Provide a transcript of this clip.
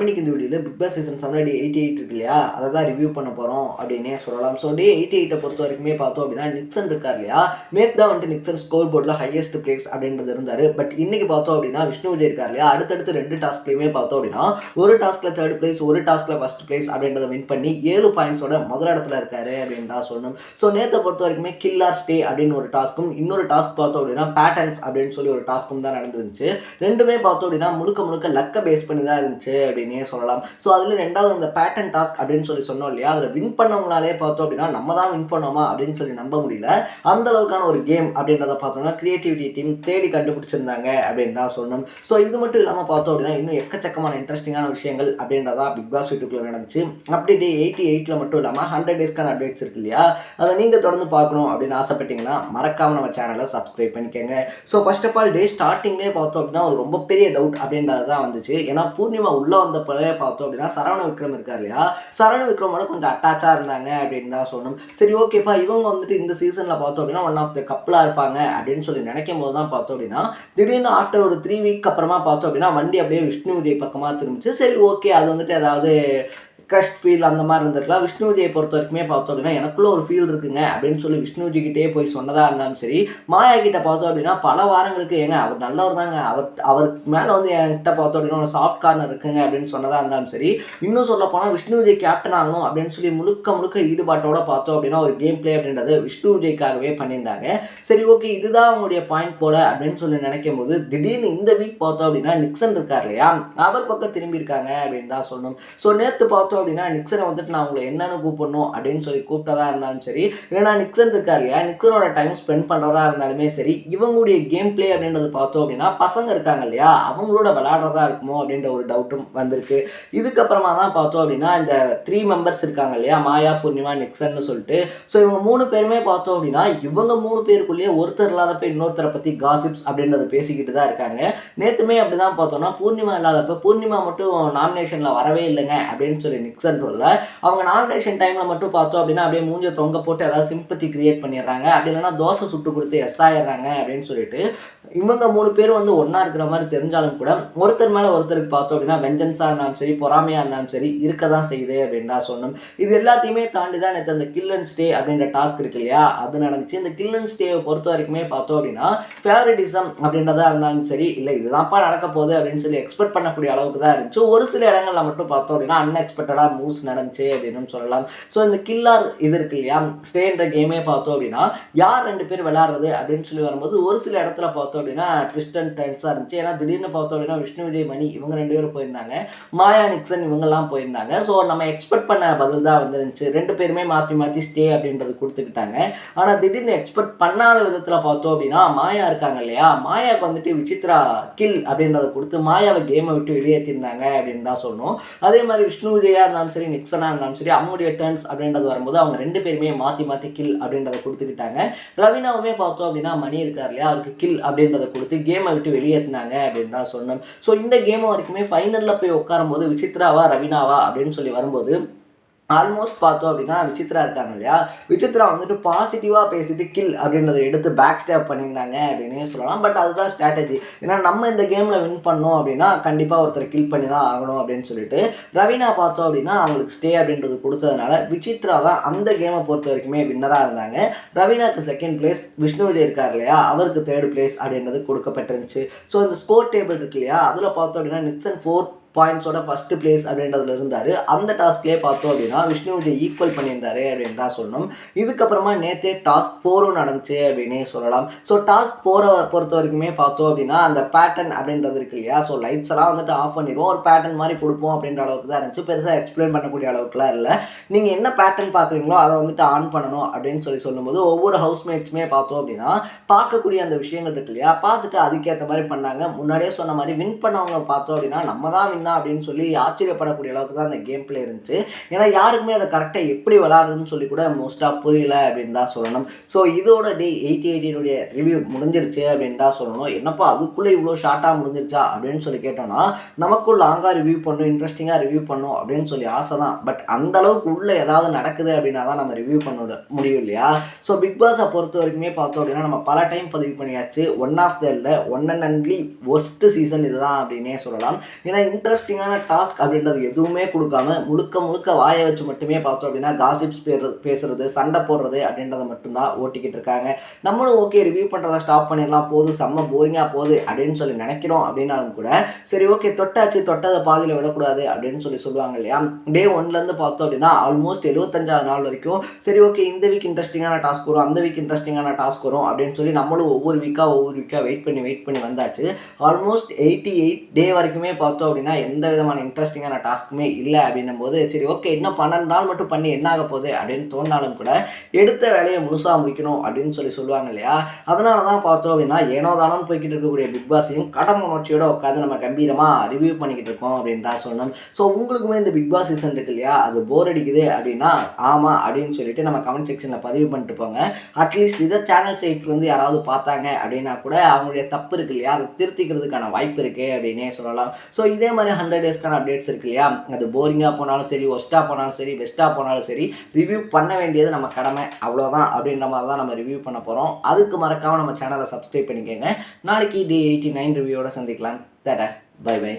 இன்னைக்கு இந்த வீடியோவில் பிக் பாஸ் சீசன் 7 டே 88 இருக்கு இல்லையா, அதை தான் ரிவ்யூ பண்ண போகிறோம் அப்படின்னே சொல்லலாம். ஸோ டே 88 பொறுத்த வரைக்குமே பார்த்தோம் அப்படின்னா நிக்சன் இருக்கார் இல்லையா, நேற்று தான் வந்துட்டு நிக்சன் ஸ்கோர் போர்டில் ஹையஸ்ட் பிளேஸ் அப்படின்றது இருந்தார். பட் இன்னைக்கு பார்த்தோம் அப்படின்னா விஷ்ணு விஜய் இருக்கார் இல்லையா, அடுத்தடுத்து 2 டாஸ்க்லையுமே பார்த்தோம் அப்படின்னா ஒரு டாஸ்கில் 3rd பிளேஸ், ஒரு டாஸ்கில் 1st பிளேஸ் அப்படின்றத வின் பண்ணி 7 பாயிண்ட்ஸோட முதல் இடத்துல இருக்காரு அப்படின்னு தான் சொல்லணும். ஸோ நேற்றை பொறுத்த வரைக்குமே கில்லர் ஸ்டே அப்படின்னு ஒரு டாஸ்க்கும், இன்னொரு டாஸ்க் பார்த்தோம் அப்படின்னா பேட்டர்ன்ஸ் அப்படின்னு சொல்லி ஒரு டாஸ்க்கும் தான் நடந்துருந்துச்சு. ரெண்டுமே பார்த்தோம் அப்படின்னா முழுக்க லக்க பேஸ் பண்ணி தான் இருந்துச்சு அப்படின்னே சொல்லலாம். ஸோ அதில் ரெண்டாவது அந்த பேட்டர்ன் டாஸ்க் அப்படின்னு சொல்லி சொன்னோம் இல்லையா, அதில் வின் பண்ணவங்களாலே பார்த்தோம் அப்படின்னா நம்ம தான் வின் பண்ணோமா அப்படின்னு சொல்லி நம்ப முடியல. அந்த அளவுக்கான ஒரு கேம் அப்படின்றத பார்த்தோம்னா கிரியேட்டிவிட்டி டீம் தேடி கண்டுபிடிச்சிருந்தாங்க அப்படின்னு தான் சொல்லணும். ஸோ இது மட்டும் இல்லாமல் பார்த்தோம் அப்படின்னா இன்னும் எக்கச்சக்கமான இன்ட்ரெஸ்டிங்கான விஷயங்கள் அப்படின்றதா பிக் பாஸ் யூடியூப்ல நடந்துச்சு. அப்படி டே 88ல் மட்டும் இல்லாமல் 100 டேஸ்க்கான அப்டேட்ஸ் இருக்கு இல்லையா, அதை நீங்கள் தொடர்ந்து பார்க்கணும் அப்படின்னு ஆசைப்பட்டீங்கன்னா மறக்காம நம்ம சேனலை சப்ஸ்கிரைப் பண்ணிக்கோங்க. So first of all day ஸ்டார்டிங்லேயே பார்த்தோம் அப்படின்னா ஒரு ரொம்ப பெரிய டவுட் அப்படின்றது தான் வந்துச்சு. ஏன்னா பூர்ணிமா உள்ளே வந்த பிள்ளைய பார்த்தோம் அப்படின்னா சரவண விக்ரம் இருக்கார் இல்லையா, சரவண விக்ரமோட கொஞ்சம் அட்டாச்சாக இருந்தாங்க அப்படின்னு தான் சொல்லணும். சரி ஓகேப்பா, இவங்க வந்துட்டு இந்த சீசனில் பார்த்தோம் அப்படின்னா ஒன் ஆஃப் த கப்பலாக இருப்பாங்க அப்படின்னு சொல்லி நினைக்கும் போது தான் பார்த்தோம் அப்படின்னா திடீர்னு ஆஃப்டர் ஒரு 3 வீக் அப்புறமா பார்த்தோம் அப்படின்னா வண்டி அப்படியே விஷ்ணு விஜய் பக்கமாக திரும்பிச்சு. சரி ஓகே, அது வந்துட்டு ஏதாவது க்ரஷ்ட் ஃபீல் அந்த மாதிரி இருந்திருக்கலாம். விஷ்ணு விஜயை பொறுத்த வரைக்குமே பார்த்தோம் அப்படின்னா எனக்குள்ள ஒரு ஃபீல் இருக்குங்க அப்படின்னு சொல்லி விஷ்ணு விஜய்கிட்டே போய் சொன்னதாக இருந்தாலும் சரி, மாயா கிட்ட பார்த்தோம் அப்படின்னா பல வாரங்களுக்கு ஏங்க அவர் நல்லவர் தாங்க, அவருக்கு மேலே வந்து என்கிட்ட பார்த்தோம் அப்படின்னா ஒரு சாஃப்ட் கார்னர் இருக்குங்க அப்படின்னு சொன்னதாக இருந்தாலும் சரி, இன்னும் சொல்ல போனால் விஷ்ணு விஜய் கேப்டன் ஆகணும் அப்படின்னு சொல்லி முழுக்க ஈடுபாட்டோட பார்த்தோம் அப்படின்னா ஒரு கேம் பிளே அப்படின்றது விஷ்ணு விஜய்க்காகவே பண்ணியிருந்தாங்க. சரி ஓகே, இதுதான் அவங்களுடைய பாயிண்ட் போல அப்படின்னு சொல்லி நினைக்கும் போது திடீர்னு இந்த வீக் பார்த்தோம் அப்படின்னா நிக்சன் இருக்கார் இல்லையா, அவர் பக்கம் திரும்பி இருக்காங்க அப்படின்னு தான் சொல்லணும். ஸோ நேற்று பார்த்தோம் அப்படின்னா நிக்சனை வந்துட்டு நான் உங்களை என்னன்னு கூப்பிடணும் அப்படின்னு சொல்லி கூப்பிட்டதா இருந்தாலும் சரி, ஏன்னா நிக்சன் இருக்கார் இல்லையா, நிக்சனோட டைம் ஸ்பெண்ட் பண்ணுறதா இருந்தாலுமே சரி, இவங்களுடைய கேம் பிளே அப்படின்றது பார்த்தோம் அப்படின்னா பசங்க இருக்காங்க இல்லையா அவங்களோட விளையாடுறதா இருக்குமோ அப்படின்ற ஒரு டவுட்டும் வந்திருக்கு. இதுக்கப்புறமா தான் பார்த்தோம் அப்படின்னா இந்த 3 மெம்பர்ஸ் இருக்காங்க இல்லையா, மாயா, பூர்ணிமா, நிக்சன் சொல்லிட்டு. ஸோ இவங்க 3 பேருமே பார்த்தோம் அப்படின்னா இவங்க 3 பேருக்குள்ளேயே ஒருத்தர் இல்லாதப்ப இன்னொருத்தரை பற்றி காசிப்ஸ் அப்படின்றத பேசிக்கிட்டு தான் இருக்காங்க. நேற்றுமே அப்படிதான் பார்த்தோம்னா பூர்ணிமா இல்லாதப்ப பூர்ணிமா மட்டும் நாமினேஷனில் வரவே இல்லைங்க அப்படின்னு சொல்லி நிக்சன் சொல்ல, அவங்க நாமினேஷன் டைம்ல மட்டும் பார்த்தோம் அப்படின்னா அப்படியே மூஞ்ச தொங்க போட்டு ஏதாவது சிம்பத்தி கிரியேட் பண்ணிடுறாங்க, அப்படி இல்லைன்னா தோசை சுட்டு கொடுத்து எஸ் ஆயிடுறாங்க அப்படின்னு சொல்லிட்டு இவங்க 3 பேரும் வந்து ஒன்னா இருக்கிற மாதிரி தெரிஞ்சாலும் கூட ஒருத்தர் மேல ஒருத்தருக்கு பார்த்தோம் அப்படின்னா வெஞ்சன்ஸா இருந்தாலும் சரி, பொறாமையா இருந்தாலும் சரி இருக்க தான் செய்யுது அப்படின்னு தான் சொன்னோம். இது எல்லாத்தையுமே தாண்டி தான் நேற்று அந்த கில் அண்ட் ஸ்டே அப்படின்ற டாஸ்க் இருக்கு இல்லையா, அது நடந்துச்சு. இந்த கில் அண்ட் ஸ்டேவை பொறுத்த வரைக்குமே பார்த்தோம் அப்படின்னா ஃபேவரட்டிசம் அப்படின்றதா இருந்தாலும் சரி, இல்லை இதுதான்ப்பா நடக்க போகுது அப்படின்னு சொல்லி எக்ஸ்பெக்ட் பண்ணக்கூடிய அளவுக்கு தான் இருந்துச்சு. ஒரு சில இடங்கள்ல மட்டும் பார்த்தோம் அப்படின்னா அன்எக்ஸ்பெக்டடா மூவ்ஸ் நடந்துச்சு அப்படின்னு சொல்லலாம். ஸோ இந்த கில்லர் இது இருக்கு இல்லையா, ஸ்டேன்ற கேமே பார்த்தோம் அப்படின்னா யார் 2 பேர் விளையாடுறது அப்படின்னு சொல்லி வரும்போது ஒரு சில இடத்துல பார்த்தோம் அப்படின்னா ட்விஸ்ட் அண்ட் டர்ன்ஸாக இருந்துச்சு. ஏன்னா திடீர்னு பார்த்தோம் அப்படின்னா விஷ்ணு விஜய், மணி இவங்க 2 பேரும் போயிருந்தாங்க, மாயா, நிக்சன் இவங்கெல்லாம் போயிருந்தாங்க. ஸோ நம்ம எக்ஸ்பெக்ட் பண்ண பதில் தான் வந்துருந்துச்சு. 2 பேருமே மாற்றி ஸ்டே அப்படின்றது கொடுத்துக்கிட்டாங்க. ஆனால் திடீர்னு எக்ஸ்பெக்ட் பண்ணாத விதத்தில் பார்த்தோம் அப்படின்னா மாயா இருக்காங்க இல்லையா, மாயாவுக்கு வந்துட்டு விசித்ரா கில் அப்படின்றத கொடுத்து மாயாவை கேமை விட்டு வெளியேற்றிருந்தாங்க அப்படின்னு தான் சொல்லணும். அதே மாதிரி விஷ்ணு விஜயா இருந்தாலும் சரி, நிக்சனா இருந்தாலும் சரி, அவங்களுடைய டர்ன்ஸ் அப்படின்றது வரும்போது அவங்க 2 பேருமே மாற்றி கில் அப்படின்றத கொடுத்துக்கிட்டாங்க. ரவீனாவுமே பார்த்தோம் அப்படின்னா மணி இருக்கார் இல்லையா, அவருக்கு கில் அப்படின்றத கொடுத்து கேமை விட்டு வெளியேற்றினாங்க அப்படின்னு தான் சொன்னோம். ஸோ இந்த கேம் வரைக்குமே ஃபைனலில் போய் உட்காரும் போது விசித்ராவா ரவீனாவா அப்படின்னு சொல்லி வரும்போது ஆல்மோஸ்ட் பார்த்தோம் அப்படின்னா விசித்ரா இருக்காங்க இல்லையா, விசித்ரா வந்துட்டு பாசிட்டிவாக பேசிட்டு கில் அப்படின்றத எடுத்து பேக் ஸ்டேப் பண்ணியிருந்தாங்க அப்படின்னே சொல்லலாம். பட் அதுதான் ஸ்ட்ராட்டஜி. ஏன்னா நம்ம இந்த கேமில் வின் பண்ணோம் அப்படின்னா கண்டிப்பாக ஒருத்தர் கில் பண்ணி தான் ஆகணும் அப்படின்னு சொல்லிட்டு ரவீனா பார்த்தோம் அப்படின்னா அவங்களுக்கு ஸ்டே அப்படின்றது கொடுத்ததுனால விசித்ரா தான் அந்த கேமை பொறுத்த வரைக்குமே வின்னராக இருந்தாங்க. ரவீனாக்கு 2nd பிளேஸ், விஷ்ணு விஜய் இருக்கார் இல்லையா அவருக்கு 3rd பிளேஸ் அப்படின்றது கொடுக்கப்பட்டிருந்துச்சு. ஸோ இந்த ஸ்கோர் டேபிள் இருக்கு இல்லையா, அதில் பார்த்தோம் அப்படின்னா நிக்சன் 4 பாயிண்ட்ஸோட 1st பிளேஸ் அப்படின்றதுல இருந்தார். அந்த டாஸ்க்லேயே பார்த்தோம் அப்படின்னா விஷ்ணு விஜய் ஈக்குவல் பண்ணியிருந்தாரு அப்படின்னு தான் சொல்லணும். இதுக்கப்புறமா நேற்றே டாஸ்க் 4ம் நடந்துச்சு அப்படின்னே சொல்லலாம். ஸோ டாஸ்க் 4 பொறுத்த வரைக்குமே பார்த்தோம் அப்படின்னா அந்த பேட்டர்ன் அப்படின்றது இருக்கு இல்லையா, ஸோ லைட்ஸ் எல்லாம் வந்துட்டு ஆஃப் பண்ணிடுவோம், ஒரு பேட்டர்ன் மாதிரி கொடுப்போம் அப்படின்ற அளவுக்கு தான் இருந்துச்சு. பெருசாக எக்ஸ்பிளைன் பண்ணக்கூடிய அளவுக்குலாம் இல்லை. நீங்கள் என்ன பேட்டர்ன் பார்க்குறீங்களோ அதை வந்துட்டு ஆன் பண்ணணும் அப்படின்னு சொல்லும்போது ஒவ்வொரு ஹவுஸ்மேட்ஸுமே பார்த்தோம் அப்படின்னா பார்க்கக்கூடிய அந்த விஷயங்கள் இருக்கு இல்லையா, பார்த்துட்டு அதுக்கேற்ற மாதிரி பண்ணாங்க. முன்னாடியே சொன்ன மாதிரி வின் பண்ணவங்க பார்த்தோம் அப்படின்னா நம்ம தான் வின் அப்படின்னு சொல்லி ஆச்சரியப்படக்கூடிய அளவுக்கு தான் அந்த கேம் பிளே இருந்துச்சு. ஏன்னா யாருக்குமே அதை கரெக்டாக எப்படி விளையாடுதுன்னு சொல்லி கூட மோஸ்ட்டாக புரியல அப்படின்னு தான் சொல்லணும். ஸோ இதோட டே 88 ரிவ்யூ முடிஞ்சிருச்சு அப்படின்னு தான் சொல்லணும். என்னப்பா அதுக்குள்ளே இவ்வளோ ஷார்ட்டாக முடிஞ்சிருச்சா அப்படின்னு சொல்லி கேட்டோம்னா நமக்கும் லாங்காக ரிவ்யூ பண்ணும், இன்ட்ரெஸ்டிங்காக ரிவ்யூ பண்ணும் அப்படின்னு சொல்லி ஆசை தான். பட் அந்த அளவுக்கு உள்ள ஏதாவது நடக்குது அப்படின்னா தான் நம்ம ரிவ்யூ பண்ண முடியும் இல்லையா. ஸோ பிக் பாஸை பொறுத்த வரைக்குமே பார்த்தோம் அப்படின்னா நம்ம பல டைம் பதிவு பண்ணியாச்சு, one of the one and only worst season இதுதான் அப்படின்னே சொல்லலாம். ஏன்னா இன்ட்ரெஸ்ட் இன்ட்ரெஸ்டிங்கான டாஸ்க் அப்படின்றது எதுவுமே கொடுக்காம முழுக்க முழுக்க வாயை வச்சு மட்டுமே பார்த்தோம் அப்படின்னா காசிப்ஸ் பேசுறது, சண்டை போடுறது அப்படின்றத மட்டும்தான் ஓட்டிக்கிட்டு இருக்காங்க. நம்மளும் ஓகே ரிவ்யூ பண்ணுறதை ஸ்டாப் பண்ணிடலாம், போதும் செம்ம போரிங்காக போகுது அப்படின்னு சொல்லி நினைக்கிறோம் அப்படின்னாலும் கூட சரி ஓகே தொட்டாச்சு, தொட்டதை பாதியில் விடக்கூடாது அப்படின்னு சொல்லுவாங்க இல்லையா. டே 1லேருந்து பார்த்தோம் அப்படின்னா ஆல்மோஸ்ட் 75வது நாள் வரைக்கும் சரி ஓகே இந்த வீக் இன்ட்ரெஸ்டிங்கான டாஸ்க் வரும், அந்த வீக் இன்ட்ரெஸ்டிங்கான டாஸ்க் வரும் அப்படின்னு சொல்லி நம்மளும் ஒவ்வொரு வீக்காக வெயிட் பண்ணி வந்தாச்சு. ஆல்மோஸ்ட் 88 டே வரைக்குமே பார்த்தோம் அப்படின்னா எந்த விதமான இன்ட்ரெஸ்டிங்கான டாஸ்க்குமே இல்லை அப்படின்னும் போது சரி ஓகே இன்னும் 12 நாள் மட்டும் பண்ணி என்ன ஆக போகுது அப்படின்னு தோணினாலும் கூட எடுத்த வேலையை முழுசாக முடிக்கணும் அப்படின்னு சொல்லுவாங்க இல்லையா. அதனால தான் பார்த்தோம் அப்படின்னா ஏனோ தானோன்னு போய்கிட்டு இருக்கக்கூடிய பிக் பாஸையும் கடன் உணர்ச்சியோட உட்காந்து நம்ம கம்பீரமாக ரிவ்யூ பண்ணிக்கிட்டு இருக்கோம் அப்படின்னு தான் சொல்லணும். ஸோ உங்களுக்குமே இந்த பிக் பாஸ் சீசன் இருக்கு இல்லையா, அது போர் அடிக்குது அப்படின்னா ஆமாம் அப்படின்னு சொல்லிட்டு நம்ம கமெண்ட் செக்ஷனில் பதிவு பண்ணிட்டு போங்க. அட்லீஸ்ட் இதை சேனல் சைட்லேருந்து யாராவது பார்த்தாங்க அப்படின்னா கூட அவங்களுடைய தப்பு இருக்கு இல்லையா, அதை திருத்திக்கிறதுக்கான வாய்ப்பு இருக்குது அப்படின்னே சொல்லலாம். ஸோ இதே மாதிரி 100 டேஸ்க்கான அப்டேட்ஸ் இருக்கு இல்லையா, அது போரிங்காக போனாலும் சரி, ஒஸ்ட்டாக போனாலும் சரி, பெஸ்ட்டாக போனாலும் சரி, ரிவ்யூ பண்ண வேண்டியது நம்ம கடமை, அவ்வளோதான் அப்படின்ற மாதிரி தான் நம்ம ரிவ்யூ பண்ண போகிறோம். அதுக்கு மறக்காமல் நம்ம சேனலை சப்ஸ்கிரைப் பண்ணிக்கோங்க. நாளைக்கு டே 89 ரிவ்யூவோட சந்திக்கலாம். Tata, bye by.